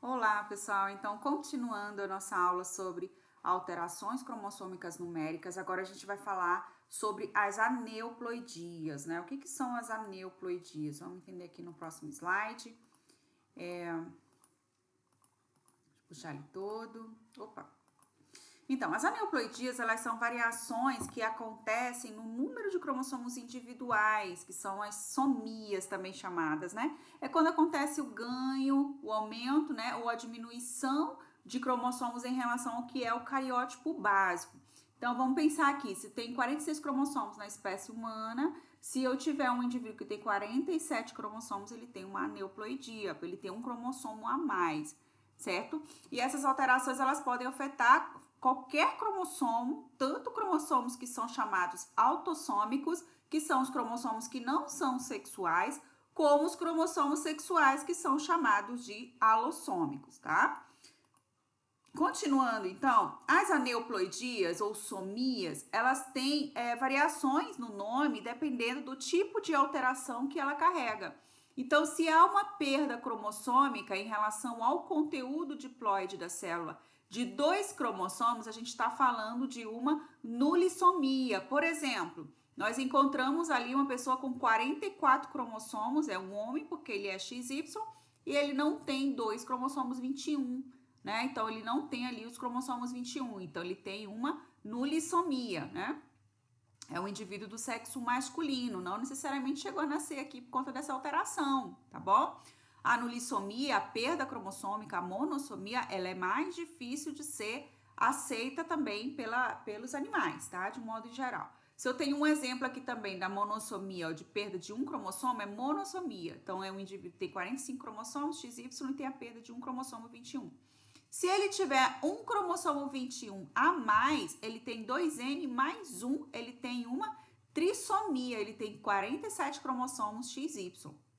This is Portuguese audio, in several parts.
Olá, pessoal. Então, continuando a nossa aula sobre alterações cromossômicas numéricas, agora a gente vai falar sobre as aneuploidias, né? O que são as aneuploidias? Vamos entender aqui no próximo slide. Deixa eu puxar ele todo. Opa! Então, as aneuploidias, elas são variações que acontecem no número de cromossomos individuais, que são as somias também chamadas, né? É quando acontece o ganho, o aumento, né, ou a diminuição de cromossomos em relação ao que é o cariótipo básico. Então, vamos pensar aqui, se tem 46 cromossomos na espécie humana, se eu tiver um indivíduo que tem 47 cromossomos, ele tem uma aneuploidia, ele tem um cromossomo a mais, certo? E essas alterações, elas podem afetar qualquer cromossomo, tanto cromossomos que são chamados autossômicos, que são os cromossomos que não são sexuais, como os cromossomos sexuais, que são chamados de alossômicos, tá? Continuando, então, as aneuploidias ou somias, elas têm variações no nome dependendo do tipo de alteração que ela carrega. Então, se há uma perda cromossômica em relação ao conteúdo diploide da célula de 2 cromossomos, a gente está falando de uma nulissomia. Por exemplo, nós encontramos ali uma pessoa com 44 cromossomos, é um homem porque ele é XY, e ele não tem 2 cromossomos 21, né? Então, ele não tem ali os cromossomos 21, então ele tem uma nulissomia, né? É um indivíduo do sexo masculino, não necessariamente chegou a nascer aqui por conta dessa alteração, tá bom? A nulissomia, a perda cromossômica, a monossomia, ela é mais difícil de ser aceita também pelos animais, tá? De modo geral. Se eu tenho um exemplo aqui também da monossomia, ó, de perda de um cromossomo, é monossomia. Então, é um indivíduo que tem 45 cromossomos, XY, e tem a perda de um cromossomo 21. Se ele tiver um cromossomo 21 a mais, ele tem 2N mais 1, ele tem uma trissomia, ele tem 47 cromossomos XY,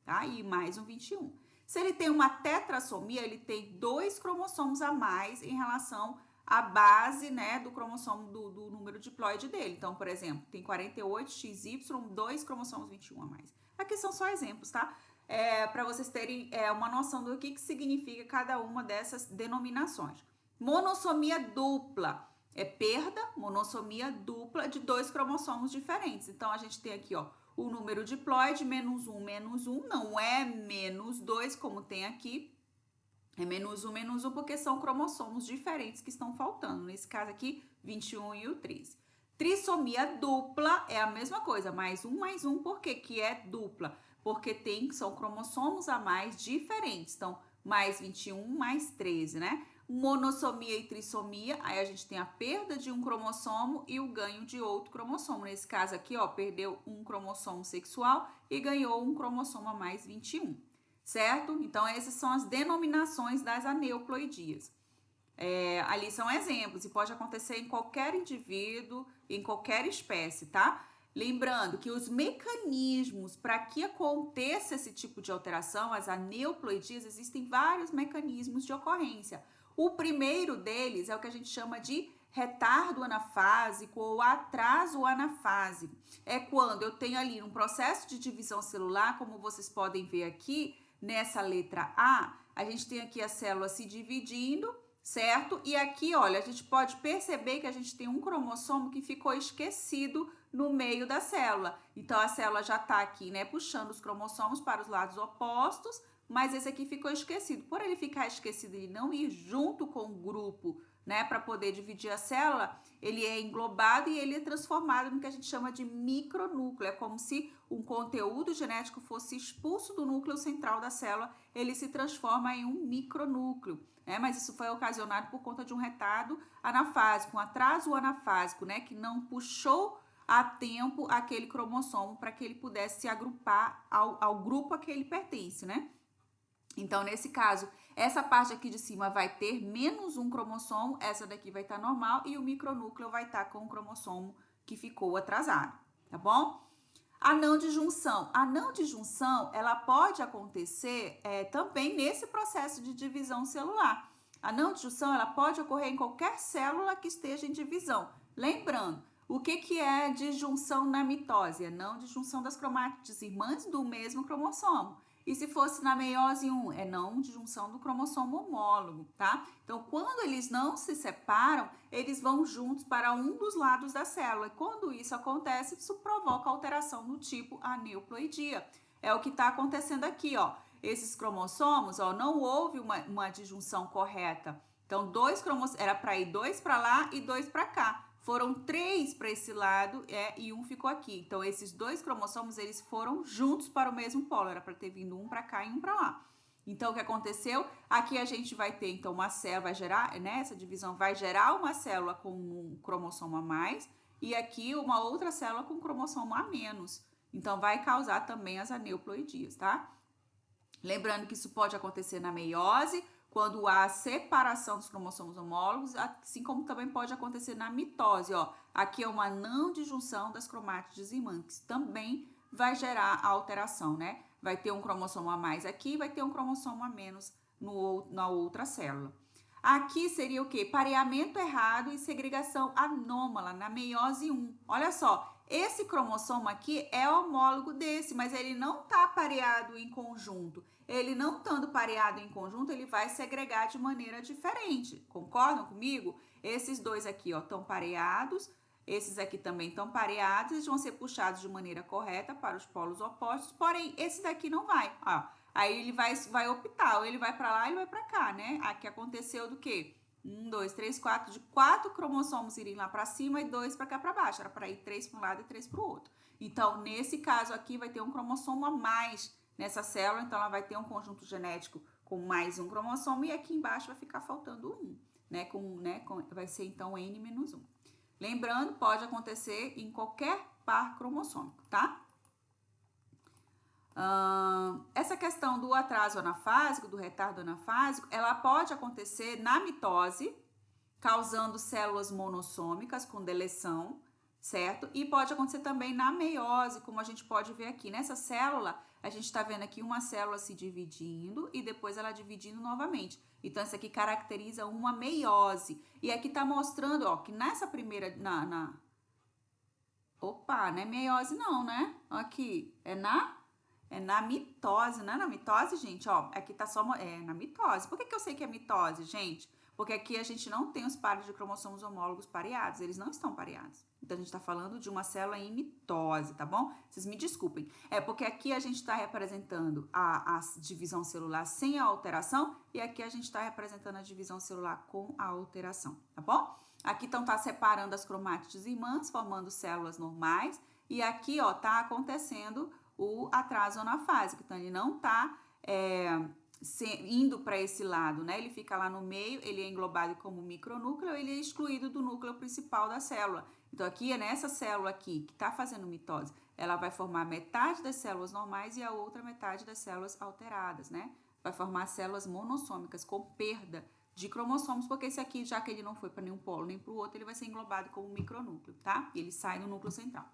tá? E mais um 21. Se ele tem uma tetrassomia, ele tem 2 cromossomos a mais em relação à base, né, do cromossomo do número diploide dele. Então, por exemplo, tem 48 XY, 2 cromossomos 21 a mais. Aqui são só exemplos, tá? Para vocês terem uma noção do que significa cada uma dessas denominações. Monossomia dupla é perda, monossomia dupla de 2 cromossomos diferentes. Então, a gente tem aqui, ó, o número diploide, menos 1, não é menos 2, como tem aqui. É menos 1, porque são cromossomos diferentes que estão faltando. Nesse caso aqui, 21 e o 13. Trissomia dupla é a mesma coisa, mais 1, por quê que é dupla? Porque são cromossomos a mais diferentes. Então, mais 21, mais 13, né? Monossomia e trissomia, aí a gente tem a perda de um cromossomo e o ganho de outro cromossomo. Nesse caso aqui, ó, perdeu um cromossomo sexual e ganhou um cromossomo a mais 21, certo? Então, essas são as denominações das aneuploidias. Ali são exemplos e pode acontecer em qualquer indivíduo, em qualquer espécie, tá? Lembrando que os mecanismos para que aconteça esse tipo de alteração, as aneuploidias, existem vários mecanismos de ocorrência. O primeiro deles é o que a gente chama de retardo anafásico ou atraso anafásico. É quando eu tenho ali um processo de divisão celular, como vocês podem ver aqui, nessa letra a gente tem aqui a célula se dividindo, certo? E aqui, olha, a gente pode perceber que a gente tem um cromossomo que ficou esquecido no meio da célula. Então, a célula já tá aqui, né, puxando os cromossomos para os lados opostos, mas esse aqui ficou esquecido. Por ele ficar esquecido e não ir junto com o grupo, né, para poder dividir a célula, ele é englobado e ele é transformado no que a gente chama de micronúcleo. É como se um conteúdo genético fosse expulso do núcleo central da célula, ele se transforma em um micronúcleo, né? Mas isso foi ocasionado por conta de um retardo anafásico, um atraso anafásico, né, que não puxou a tempo aquele cromossomo para que ele pudesse se agrupar ao grupo a que ele pertence, né? Então, nesse caso, essa parte aqui de cima vai ter menos um cromossomo, essa daqui vai estar normal e o micronúcleo vai estar com o cromossomo que ficou atrasado, tá bom? A não disjunção. A não disjunção, ela pode acontecer também nesse processo de divisão celular. A não disjunção, ela pode ocorrer em qualquer célula que esteja em divisão. Lembrando, o que é disjunção na mitose? É não disjunção das cromátides irmãs do mesmo cromossomo. E se fosse na meiose 1, é não disjunção do cromossomo homólogo, tá? Então, quando eles não se separam, eles vão juntos para um dos lados da célula. E quando isso acontece, isso provoca alteração no tipo aneuploidia. É o que está acontecendo aqui, ó. Esses cromossomos, ó, não houve uma disjunção correta. Então, era para ir 2 para lá e 2 para cá. Foram 3 para esse lado e 1 ficou aqui. Então, esses 2 cromossomos, eles foram juntos para o mesmo polo. Era para ter vindo 1 para cá e 1 para lá. Então, o que aconteceu? Aqui a gente vai ter, então, uma célula, vai gerar, né? Essa divisão vai gerar uma célula com um cromossomo a mais e aqui uma outra célula com um cromossomo a menos. Então, vai causar também as aneuploidias, tá? Lembrando que isso pode acontecer na meiose, quando há separação dos cromossomos homólogos, assim como também pode acontecer na mitose, ó. Aqui é uma não disjunção das cromátides irmãs, que também vai gerar a alteração, né? Vai ter um cromossomo a mais aqui, vai ter um cromossomo a menos na outra célula. Aqui seria o quê? Pareamento errado e segregação anômala na meiose 1. Olha só, esse cromossomo aqui é homólogo desse, mas ele não está pareado em conjunto. Ele não estando pareado em conjunto, ele vai segregar de maneira diferente. Concordam comigo? Esses dois aqui, ó, estão pareados. Esses aqui também estão pareados. Eles vão ser puxados de maneira correta para os polos opostos. Porém, esse daqui não vai. Ó, aí ele vai optar. Ou ele vai para lá, ou ele vai para cá, né? Aqui aconteceu do quê? 1, 2, 3, 4. De 4 cromossomos irem lá para cima e 2 para cá para baixo. Era para ir 3 para um lado e 3 para o outro. Então, nesse caso aqui, vai ter um cromossomo a mais nessa célula. Então, ela vai ter um conjunto genético com mais um cromossomo. E aqui embaixo vai ficar faltando um, né? Vai ser, então, N-1. Lembrando, pode acontecer em qualquer par cromossômico, tá? Essa questão do atraso anafásico, do retardo anafásico, ela pode acontecer na mitose, causando células monossômicas com deleção, certo? E pode acontecer também na meiose, como a gente pode ver aqui. Nessa célula, a gente está vendo aqui uma célula se dividindo e depois ela dividindo novamente. Então, isso aqui caracteriza uma meiose. E aqui está mostrando, ó, que nessa primeira, Opa, não é meiose não, né? Aqui, é na mitose, não é na mitose, gente? Ó, aqui tá só... É na mitose. Por que eu sei que é mitose, gente? Porque aqui a gente não tem os pares de cromossomos homólogos pareados. Eles não estão pareados. Então, a gente tá falando de uma célula em mitose, tá bom? Vocês me desculpem. É porque aqui a gente tá representando a divisão celular sem a alteração e aqui a gente tá representando a divisão celular com a alteração, tá bom? Aqui então tá separando as cromátides irmãs, formando células normais. E aqui, ó, tá acontecendo o atraso anafásico. Então, ele não tá indo para esse lado, né? Ele fica lá no meio, ele é englobado como micronúcleo, ele é excluído do núcleo principal da célula. Então, aqui é nessa célula aqui que está fazendo mitose, ela vai formar metade das células normais e a outra metade das células alteradas, né? Vai formar células monossômicas com perda de cromossomos, porque esse aqui, já que ele não foi para nenhum polo nem para o outro, ele vai ser englobado como micronúcleo, tá? E ele sai no núcleo central.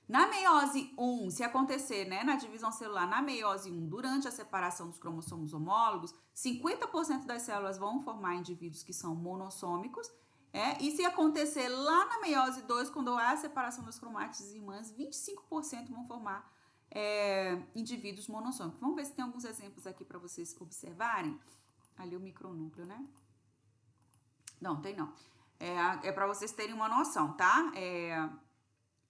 Na meiose 1, se acontecer, né, na divisão celular, na meiose 1, durante a separação dos cromossomos homólogos, 50% das células vão formar indivíduos que são monossômicos, e se acontecer lá na meiose 2, quando há a separação das cromátides irmãs, 25% vão formar indivíduos monossômicos. Vamos ver se tem alguns exemplos aqui para vocês observarem. Ali o micronúcleo, né? Não, tem não. É para vocês terem uma noção, tá?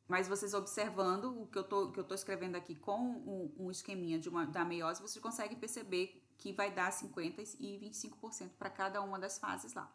Mas vocês observando o que eu tô escrevendo aqui com um esqueminha da meiose, vocês conseguem perceber que vai dar 50% e 25% para cada uma das fases lá.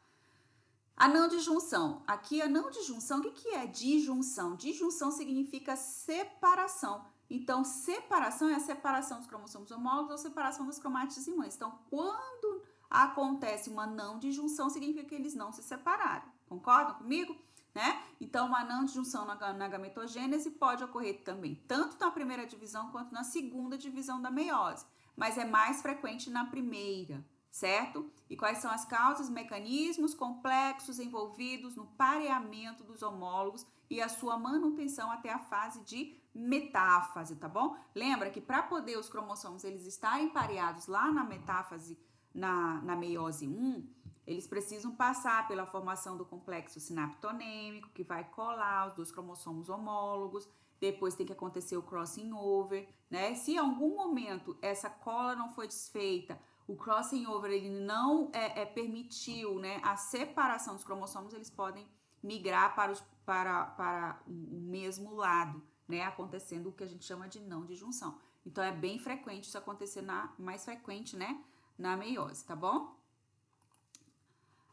A não disjunção. Aqui a não disjunção, o que é disjunção? Disjunção significa separação. Então, separação é a separação dos cromossomos homólogos ou separação das cromátides irmãs. Então, quando acontece uma não disjunção, significa que eles não se separaram. Concordam comigo? Né? Então, uma não disjunção na gametogênese pode ocorrer também, tanto na primeira divisão quanto na segunda divisão da meiose, mas é mais frequente na primeira, certo? E quais são as causas, mecanismos complexos envolvidos no pareamento dos homólogos e a sua manutenção até a fase de metáfase, tá bom? Lembra que para poder os cromossomos eles estarem pareados lá na metáfase, na meiose 1, eles precisam passar pela formação do complexo sinaptonêmico, que vai colar os dois cromossomos homólogos. depois tem que acontecer o crossing over, né? Se em algum momento essa cola não foi desfeita, o crossing over ele não permitiu, né, a separação dos cromossomos, eles podem migrar para o mesmo lado, né, acontecendo o que a gente chama de não disjunção. Então é bem frequente isso acontecer mais frequente, né, na meiose, tá bom?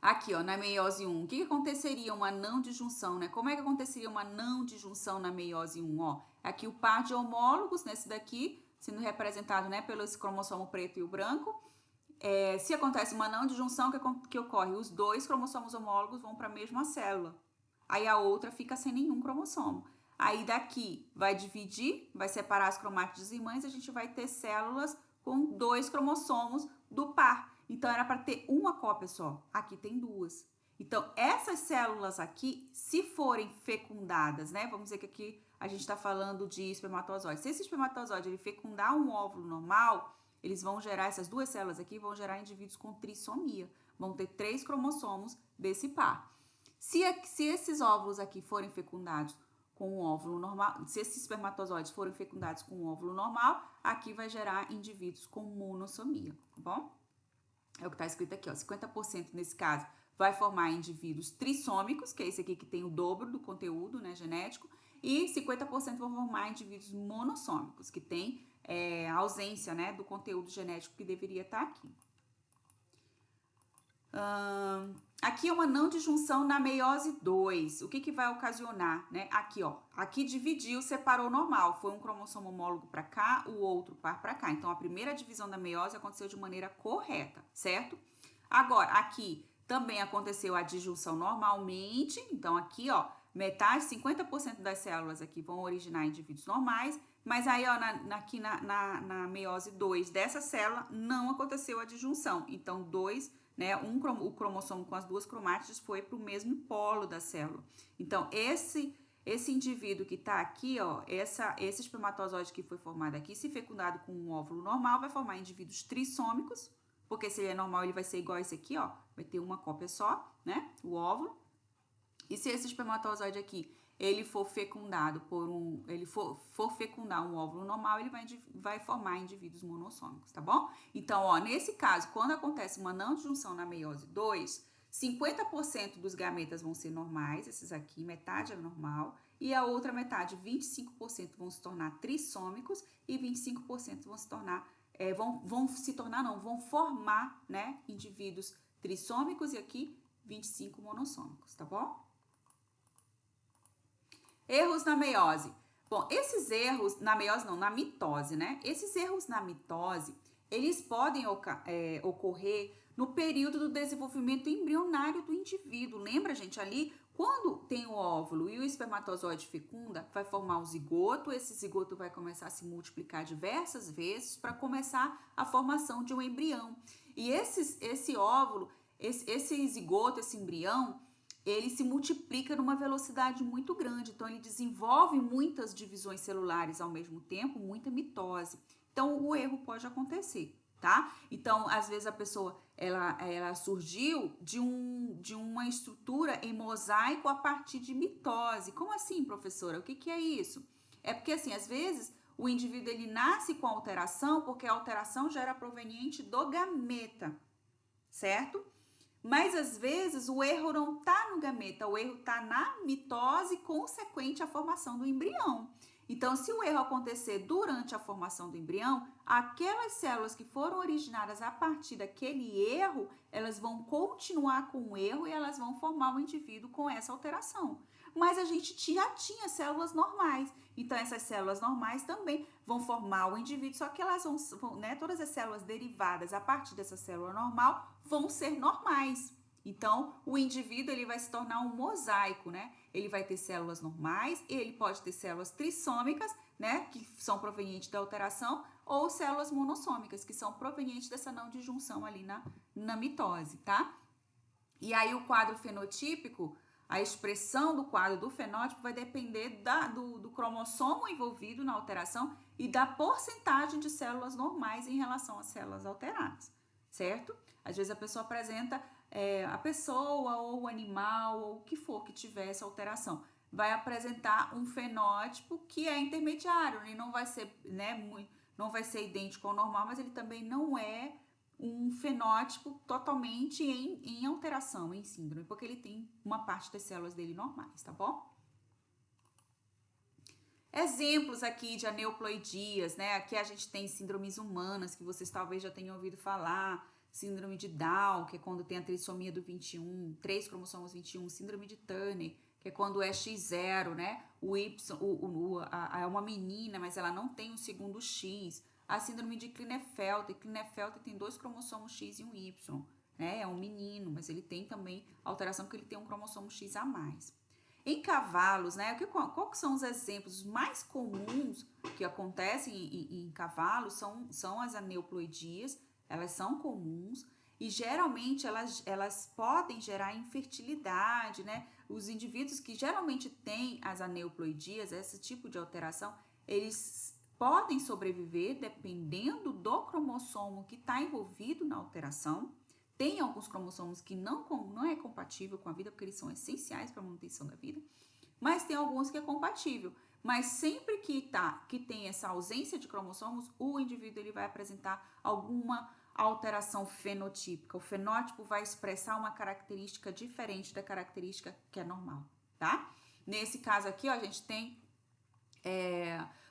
Aqui, ó, na meiose 1, o que aconteceria uma não disjunção, né? Como é que aconteceria uma não disjunção na meiose 1, ó? Aqui o par de homólogos, nesse daqui, sendo representado, né, pelo esse cromossomo preto e o branco. Se acontece uma não disjunção, que ocorre? Os dois cromossomos homólogos vão para a mesma célula. Aí a outra fica sem nenhum cromossomo. Aí daqui vai dividir, vai separar as cromátides irmãs, a gente vai ter células com 2 cromossomos do par. Então, era para ter uma cópia só. Aqui tem 2. Então, essas células aqui, se forem fecundadas, né? Vamos dizer que aqui a gente está falando de espermatozoide. Se esse espermatozoide ele fecundar um óvulo normal, eles vão gerar, essas 2 células aqui vão gerar indivíduos com trissomia. Vão ter 3 cromossomos desse par. Se esses óvulos aqui forem fecundados com um óvulo normal, se esses espermatozoides forem fecundados com um óvulo normal, aqui vai gerar indivíduos com monossomia, tá bom? É o que está escrito aqui, ó, 50% nesse caso vai formar indivíduos trissômicos, que é esse aqui que tem o dobro do conteúdo, né, genético, e 50% vão formar indivíduos monossômicos, que tem a ausência, né, do conteúdo genético que deveria estar aqui. Aqui é uma não disjunção na meiose 2. O que vai ocasionar, né? Aqui, ó. Aqui dividiu, separou normal. Foi um cromossomo homólogo para cá, o outro par para cá. Então, a primeira divisão da meiose aconteceu de maneira correta, certo? Agora, aqui também aconteceu a disjunção normalmente. Então, aqui, ó, metade, 50% das células aqui vão originar indivíduos normais. Mas aí, ó, aqui na meiose 2 dessa célula, não aconteceu a disjunção. Então, né, o cromossomo com as 2 cromátides foi para o mesmo polo da célula. Então, esse indivíduo que está aqui, ó, esse espermatozoide que foi formado aqui, se fecundado com um óvulo normal, vai formar indivíduos trissômicos, porque se ele é normal, ele vai ser igual a esse aqui, ó, vai ter uma cópia só, né, o óvulo. E se esse espermatozoide aqui, ele for fecundado ele for fecundar um óvulo normal, ele vai formar indivíduos monossômicos, tá bom? Então, ó, nesse caso, quando acontece uma não disjunção na meiose 2, 50% dos gametas vão ser normais, esses aqui, metade é normal, e a outra metade, 25%, vão se tornar trissômicos e 25% vão se tornar, vão formar, né, indivíduos trissômicos e aqui 25 monossômicos, tá bom? Erros na meiose. Bom, esses erros, na meiose não, na mitose, né? Esses erros na mitose, eles podem ocorrer no período do desenvolvimento embrionário do indivíduo. Lembra, gente, ali, quando tem o óvulo e o espermatozoide fecunda, vai formar um zigoto, esse zigoto vai começar a se multiplicar diversas vezes para começar a formação de um embrião. E esse óvulo, esse zigoto, esse embrião, ele se multiplica numa velocidade muito grande, então ele desenvolve muitas divisões celulares ao mesmo tempo, muita mitose. Então o erro pode acontecer, tá? Então, às vezes a pessoa ela surgiu de uma estrutura em mosaico a partir de mitose. Como assim, professora? O que é isso? É porque assim, às vezes o indivíduo ele nasce com alteração porque a alteração já era proveniente do gameta, certo? Mas às vezes o erro não está no gameta, o erro está na mitose consequente à formação do embrião. Então, se o erro acontecer durante a formação do embrião, aquelas células que foram originadas a partir daquele erro, elas vão continuar com o erro e elas vão formar o indivíduo com essa alteração. Mas a gente já tinha células normais, então essas células normais também vão formar o indivíduo, só que elas vão, né, todas as células derivadas a partir dessa célula normal vão ser normais. Então, o indivíduo ele vai se tornar um mosaico, né? Ele vai ter células normais, ele pode ter células trissômicas, né, que são provenientes da alteração, ou células monossômicas, que são provenientes dessa não disjunção ali na mitose, tá? E aí o quadro fenotípico, a expressão do quadro do fenótipo vai depender do cromossomo envolvido na alteração e da porcentagem de células normais em relação às células alteradas, certo? Às vezes a pessoa apresenta a pessoa ou o animal ou o que for que tiver essa alteração vai apresentar um fenótipo que é intermediário, ele não vai ser, né, não vai ser idêntico ao normal, mas ele também não é um fenótipo totalmente em alteração, em síndrome, porque ele tem uma parte das células dele normais, tá bom? Exemplos aqui de aneuploidias, né? Aqui a gente tem síndromes humanas, que vocês talvez já tenham ouvido falar, síndrome de Down, que é quando tem a trissomia do 21, 3 cromossomos 21, síndrome de Turner, que é quando é X0, né? O Y, é uma menina, mas ela não tem um segundo X. A síndrome de Klinefelter tem 2 cromossomos X e um Y, né? É um menino, mas ele tem também alteração porque ele tem um cromossomo X a mais. Em cavalos, né? Qual que são os exemplos mais comuns que acontecem em cavalos? São as aneuploidias, elas são comuns e geralmente elas podem gerar infertilidade, né? Os indivíduos que geralmente têm as aneuploidias, esse tipo de alteração, eles podem sobreviver dependendo do cromossomo que está envolvido na alteração. Tem alguns cromossomos que não é compatível com a vida, porque eles são essenciais para a manutenção da vida, mas tem alguns que é compatível. Mas sempre que tem essa ausência de cromossomos, o indivíduo ele vai apresentar alguma alteração fenotípica. O fenótipo vai expressar uma característica diferente da característica que é normal, tá? Nesse caso aqui, ó, a gente tem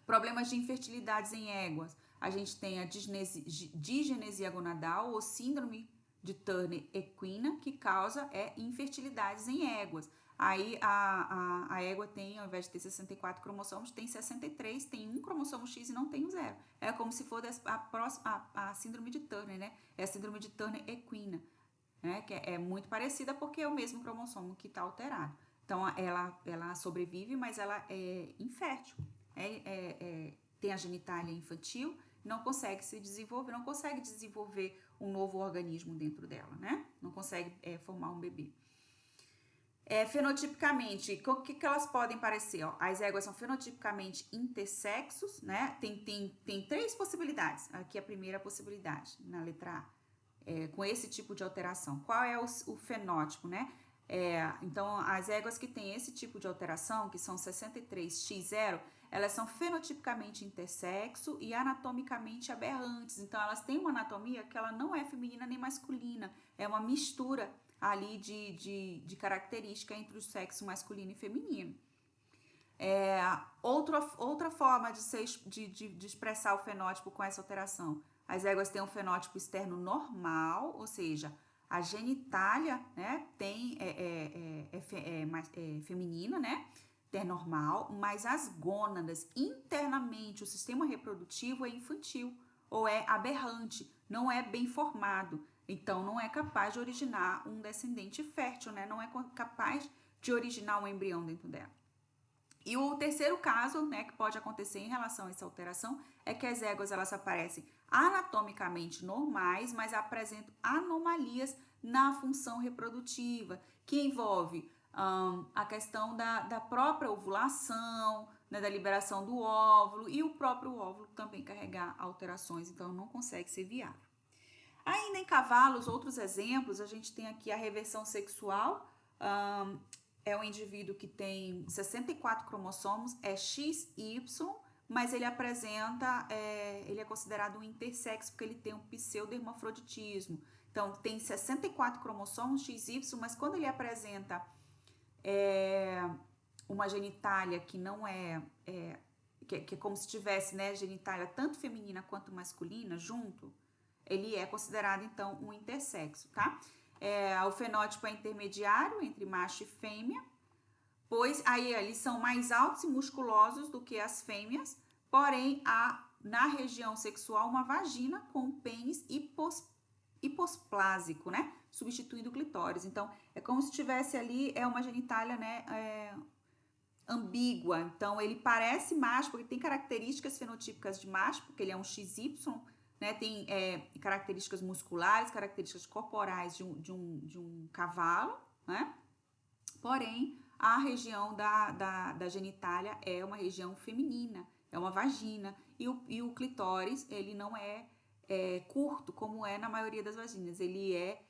problemas de infertilidades em éguas. A gente tem a digenesia gonadal ou síndrome de Turner equina, que causa infertilidades em éguas. Aí a égua tem, ao invés de ter 64 cromossomos, tem 63, tem um cromossomo X e não tem o 0. É como se fosse a síndrome de Turner, né? É a síndrome de Turner equina, né? Que é muito parecida porque é o mesmo cromossomo que está alterado. Então ela sobrevive, mas ela é infértil. Tem a genitália infantil, não consegue se desenvolver, não consegue desenvolver um novo organismo dentro dela, né? Não consegue formar um bebê. Fenotipicamente, o que elas podem parecer? Ó? As éguas são fenotipicamente intersexos, né? Tem 3 possibilidades. Aqui a primeira possibilidade, na letra A, com esse tipo de alteração. Qual é o fenótipo, né? Então, as éguas que têm esse tipo de alteração, que são 63X0, elas são fenotipicamente intersexo e anatomicamente aberrantes. Então, elas têm uma anatomia que ela não é feminina nem masculina, é uma mistura ali de característica entre o sexo masculino e feminino. Outra forma de expressar o fenótipo com essa alteração. As éguas têm um fenótipo externo normal, ou seja, a genitália, né, feminina, né, é normal, mas as gônadas, internamente, o sistema reprodutivo é infantil ou é aberrante, não é bem formado. Então, não é capaz de originar um descendente fértil, né? Não é capaz de originar um embrião dentro dela. E o terceiro caso, né, que pode acontecer em relação a essa alteração é que as éguas elas aparecem anatomicamente normais, mas apresentam anomalias na função reprodutiva, que envolve a questão da própria ovulação, né, da liberação do óvulo e o próprio óvulo também carregar alterações, então não consegue ser viável. Ainda em cavalos, outros exemplos, a gente tem aqui a reversão sexual, é um indivíduo que tem 64 cromossomos, é XY, mas ele apresenta, ele é considerado um intersexo porque ele tem um pseudo-hermafroditismo. Então, tem 64 cromossomos XY, mas quando ele apresenta uma genitália que não que é como se tivesse, né, genitália tanto feminina quanto masculina junto, ele é considerado, então, um intersexo, tá? O fenótipo é intermediário entre macho e fêmea, pois aí eles são mais altos e musculosos do que as fêmeas, porém há na região sexual uma vagina com pênis hiposplásico, né? Substituindo o clitóris. Então, é como se tivesse ali uma genitália, né, ambígua. Então, ele parece macho, porque tem características fenotípicas de macho, porque ele é um XY, né, tem características musculares, características corporais de um cavalo, né? Porém, a região da genitália é uma região feminina, é uma vagina, e o clitóris, ele não é curto, como é na maioria das vaginas, ele é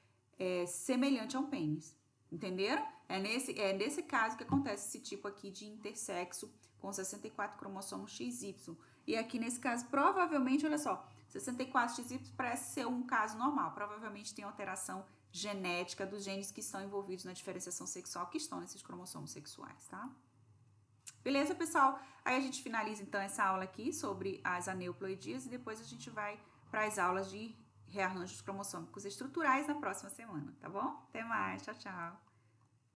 semelhante a um pênis, entenderam? É nesse caso que acontece esse tipo aqui de intersexo com 64 cromossomos XY. E aqui nesse caso, provavelmente, olha só, 64XY parece ser um caso normal. Provavelmente tem alteração genética dos genes que estão envolvidos na diferenciação sexual, que estão nesses cromossomos sexuais, tá? Beleza, pessoal? Aí a gente finaliza, então, essa aula aqui sobre as aneuploidias e depois a gente vai para as aulas de rearranjos cromossômicos estruturais na próxima semana, tá bom? Até mais, tchau, tchau!